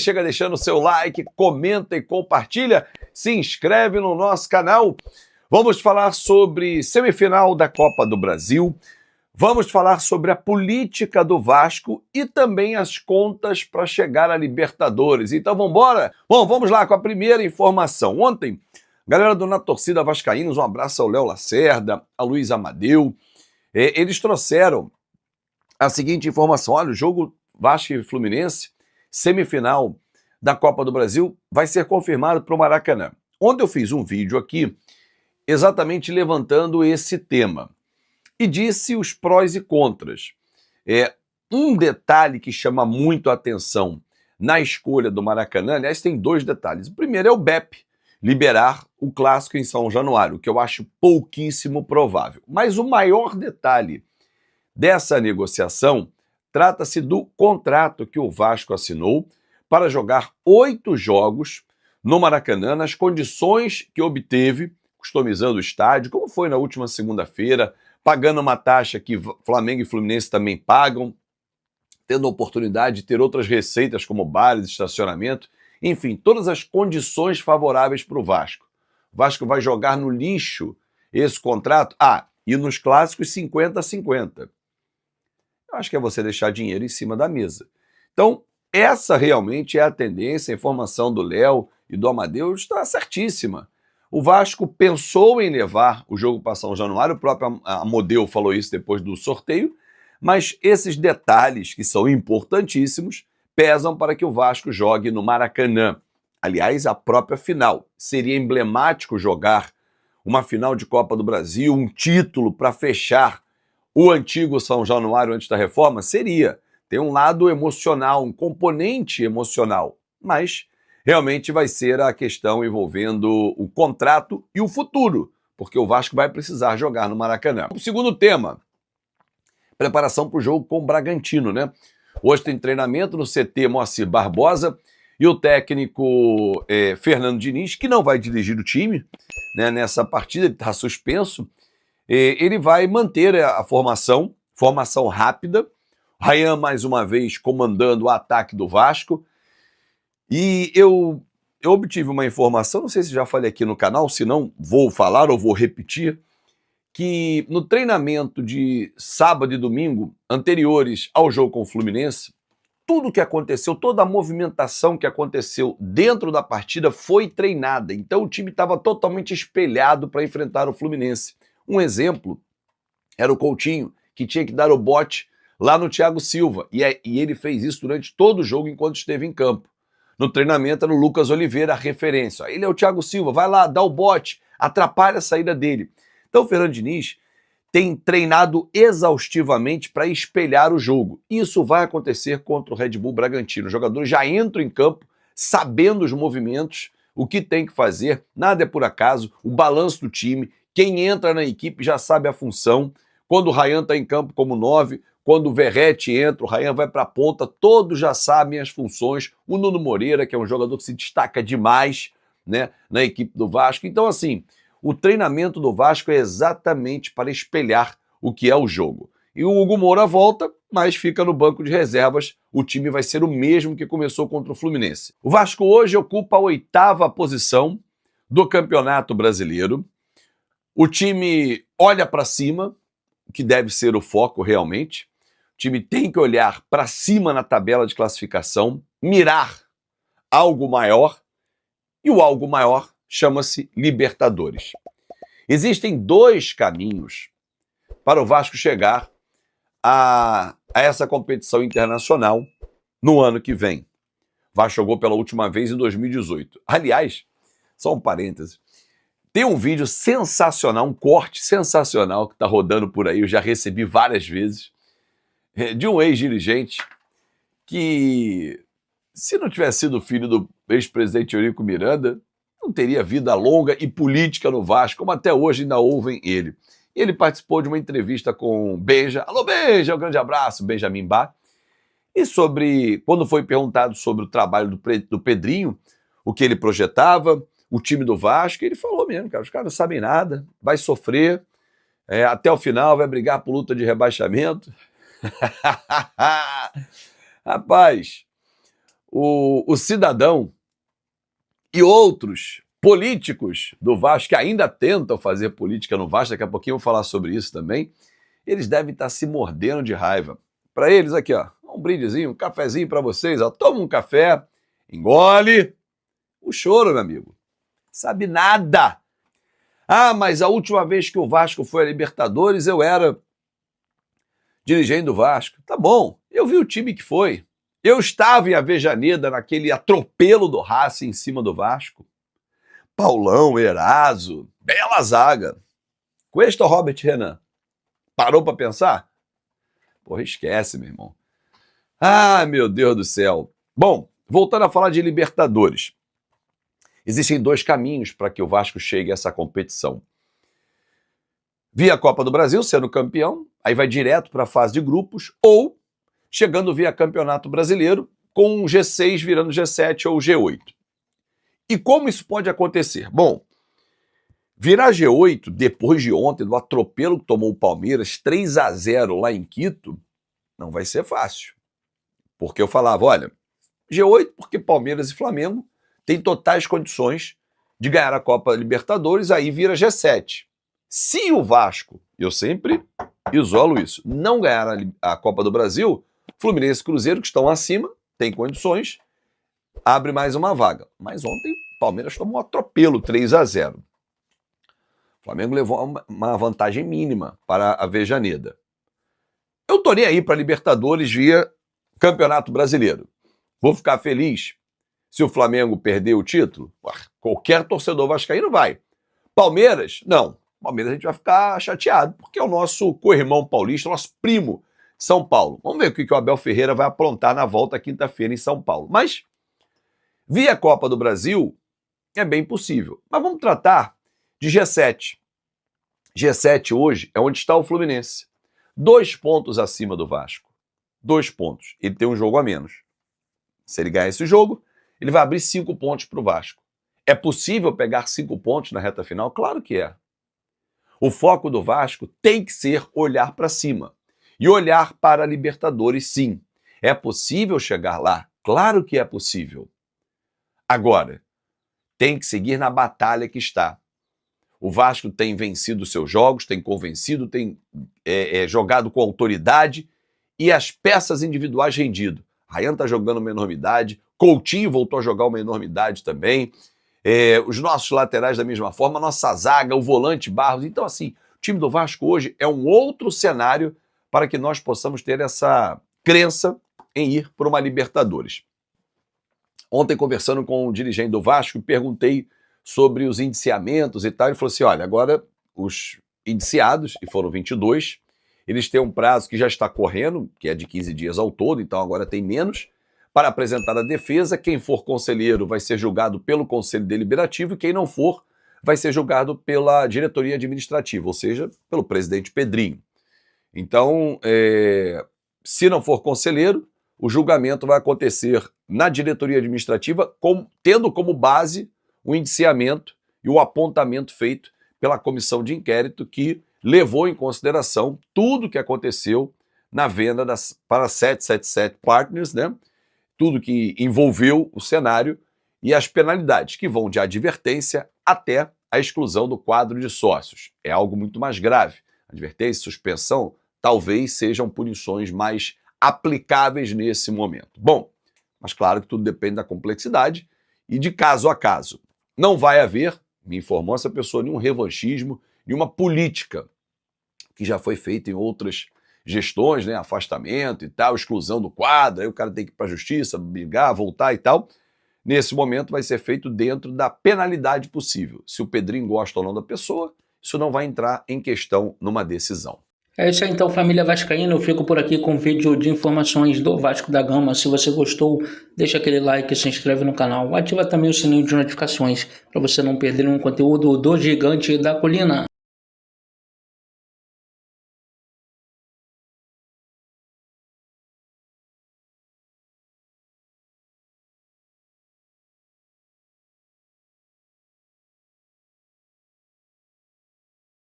Chega deixando o seu like, comenta e compartilha, se inscreve no nosso canal. Vamos falar sobre semifinal da Copa do Brasil, vamos falar sobre a política do Vasco e também as contas para chegar à Libertadores. Então vamos embora? Bom, vamos lá com a primeira informação. Ontem, galera do Na Torcida Vascaínos, um abraço ao Léo Lacerda, a Luiz Amadeu, eles trouxeram a seguinte informação: olha, o jogo Vasco e Fluminense, semifinal da Copa do Brasil, vai ser confirmado para o Maracanã. Ontem eu fiz um vídeo aqui exatamente levantando esse tema e disse os prós e contras. Um detalhe que chama muito a atenção na escolha do Maracanã, aliás, tem dois detalhes. O primeiro é o BEP liberar o clássico em São Januário, que eu acho pouquíssimo provável. Mas o maior detalhe dessa negociação trata-se do contrato que o Vasco assinou para jogar 8 jogos no Maracanã, nas condições que obteve, customizando o estádio, como foi na última segunda-feira, pagando uma taxa que Flamengo e Fluminense também pagam, tendo a oportunidade de ter outras receitas como bares, estacionamento, enfim, todas as condições favoráveis para o Vasco. O Vasco vai jogar no lixo esse contrato? E nos clássicos 50-50. Eu acho que é você deixar dinheiro em cima da mesa. Então, essa realmente é a tendência. A informação do Léo e do Amadeu está certíssima. O Vasco pensou em levar o jogo para São Januário, o próprio Amadeu falou isso depois do sorteio, mas esses detalhes, que são importantíssimos, pesam para que o Vasco jogue no Maracanã. Aliás, a própria final. Seria emblemático jogar uma final de Copa do Brasil, um título para fechar o antigo São Januário antes da reforma? Seria. Tem um lado emocional, um componente emocional, mas realmente vai ser a questão envolvendo o contrato e o futuro, porque o Vasco vai precisar jogar no Maracanã. O segundo tema, preparação para o jogo com o Bragantino, né? Hoje tem treinamento no CT Moacir Barbosa e o técnico Fernando Diniz, que não vai dirigir o time, né, nessa partida, ele está suspenso. Ele vai manter a formação rápida. Rayan, mais uma vez, comandando o ataque do Vasco. E eu obtive uma informação, não sei se já falei aqui no canal, se não, vou falar ou vou repetir, que no treinamento de sábado e domingo, anteriores ao jogo com o Fluminense, tudo que aconteceu, toda a movimentação que aconteceu dentro da partida foi treinada. Então o time estava totalmente espelhado para enfrentar o Fluminense. Um exemplo era o Coutinho, que tinha que dar o bote lá no Thiago Silva. E ele fez isso durante todo o jogo enquanto esteve em campo. No treinamento era o Lucas Oliveira a referência. Ele é o Thiago Silva, vai lá, dá o bote, atrapalha a saída dele. Então o Fernando Diniz tem treinado exaustivamente para espelhar o jogo. Isso vai acontecer contra o Red Bull Bragantino. Os jogadores já entram em campo sabendo os movimentos, o que tem que fazer, nada é por acaso, o balanço do time. Quem entra na equipe já sabe a função. Quando o Rayan está em campo como 9, quando o Verratti entra, o Rayan vai para a ponta, todos já sabem as funções. O Nuno Moreira, que é um jogador que se destaca demais, né, na equipe do Vasco. Então, assim, o treinamento do Vasco é exatamente para espelhar o que é o jogo. E o Hugo Moura volta, mas fica no banco de reservas. O time vai ser o mesmo que começou contra o Fluminense. O Vasco hoje ocupa a 8ª posição do Campeonato Brasileiro. O time olha para cima, que deve ser o foco realmente. O time tem que olhar para cima na tabela de classificação, mirar algo maior, e o algo maior chama-se Libertadores. Existem 2 caminhos para o Vasco chegar a essa competição internacional no ano que vem. O Vasco jogou pela última vez em 2018. Aliás, só um parêntese, tem um vídeo sensacional, um corte sensacional que está rodando por aí, eu já recebi várias vezes, de um ex-dirigente que, se não tivesse sido filho do ex-presidente Eurico Miranda, não teria vida longa e política no Vasco, como até hoje ainda ouvem ele. E ele participou de uma entrevista com Benja. Alô, Benja, um grande abraço, Benjamin Bá. E quando foi perguntado sobre o trabalho do Pedrinho, o que ele projetava, o time do Vasco, ele falou mesmo, cara, os caras não sabem nada, vai sofrer, até o final vai brigar por luta de rebaixamento. Rapaz, o cidadão e outros políticos do Vasco que ainda tentam fazer política no Vasco, daqui a pouquinho eu vou falar sobre isso também, eles devem estar se mordendo de raiva. Para eles aqui, ó, um brindezinho, um cafezinho para vocês, ó, toma um café, engole o choro, meu amigo. Sabe nada. Ah, mas a última vez que o Vasco foi a Libertadores, eu era dirigente do Vasco. Tá bom, eu vi o time que foi. Eu estava em Avejaneda naquele atropelo do Racing em cima do Vasco. Paulão, Eraso, bela zaga. Questo Robert Renan. Parou para pensar? Porra, esquece, meu irmão. Ah, meu Deus do céu. Bom, voltando a falar de Libertadores. Existem dois caminhos para que o Vasco chegue a essa competição. Via Copa do Brasil, sendo campeão, aí vai direto para a fase de grupos, ou chegando via Campeonato Brasileiro, com um G6 virando G7 ou G8. E como isso pode acontecer? Bom, virar G8, depois de ontem, do atropelo que tomou o Palmeiras, 3-0 lá em Quito, não vai ser fácil. Porque eu falava, olha, G8 porque Palmeiras e Flamengo têm totais condições de ganhar a Copa Libertadores, aí vira G7. Se o Vasco, eu sempre isolo isso, não ganhar a Copa do Brasil, Fluminense e Cruzeiro, que estão acima, têm condições, abre mais uma vaga. Mas ontem, Palmeiras tomou um atropelo, 3-0. O Flamengo levou uma vantagem mínima para a Avejaneda. Eu tô nem aí para Libertadores via Campeonato Brasileiro. Vou ficar feliz se o Flamengo perder o título? Qualquer torcedor vascaíno vai. Palmeiras? Não. Palmeiras a gente vai ficar chateado, porque é o nosso co-irmão paulista, nosso primo de São Paulo. Vamos ver o que o Abel Ferreira vai aprontar na volta quinta-feira em São Paulo. Mas, via Copa do Brasil, é bem possível. Mas vamos tratar de G7. G7 hoje é onde está o Fluminense. 2 pontos acima do Vasco. 2 pontos. Ele tem um jogo a menos. Se ele ganhar esse jogo, ele vai abrir 5 pontos para o Vasco. É possível pegar 5 pontos na reta final? Claro que é. O foco do Vasco tem que ser olhar para cima. E olhar para a Libertadores, sim. É possível chegar lá? Claro que é possível. Agora, tem que seguir na batalha que está. O Vasco tem vencido seus jogos, tem convencido, tem jogado com autoridade e as peças individuais rendido. Ryan está jogando uma enormidade, Coutinho voltou a jogar uma enormidade também, os nossos laterais da mesma forma, a nossa zaga, o volante Barros. Então, assim, o time do Vasco hoje é um outro cenário para que nós possamos ter essa crença em ir para uma Libertadores. Ontem, conversando com um dirigente do Vasco, perguntei sobre os indiciamentos e tal, ele falou assim, olha, agora os indiciados, e foram 22, eles têm um prazo que já está correndo, que é de 15 dias ao todo, então agora tem menos, para apresentar a defesa. Quem for conselheiro vai ser julgado pelo Conselho Deliberativo e quem não for vai ser julgado pela diretoria administrativa, ou seja, pelo presidente Pedrinho. Então, se não for conselheiro, o julgamento vai acontecer na diretoria administrativa, tendo como base o indiciamento e o apontamento feito pela comissão de inquérito que levou em consideração tudo o que aconteceu na venda para 777 Partners, né? Tudo que envolveu o cenário e as penalidades, que vão de advertência até a exclusão do quadro de sócios. É algo muito mais grave. Advertência e suspensão talvez sejam punições mais aplicáveis nesse momento. Bom, mas claro que tudo depende da complexidade e de caso a caso. Não vai haver, me informou essa pessoa, nenhum revanchismo, nenhuma política que já foi feita em outras gestões, né? Afastamento e tal, exclusão do quadro, aí o cara tem que ir para a justiça, brigar, voltar e tal. Nesse momento vai ser feito dentro da penalidade possível. Se o Pedrinho gosta ou não da pessoa, isso não vai entrar em questão numa decisão. É isso aí então, família vascaína, eu fico por aqui com um vídeo de informações do Vasco da Gama. Se você gostou, deixa aquele like, se inscreve no canal, ativa também o sininho de notificações para você não perder nenhum conteúdo do Gigante da Colina.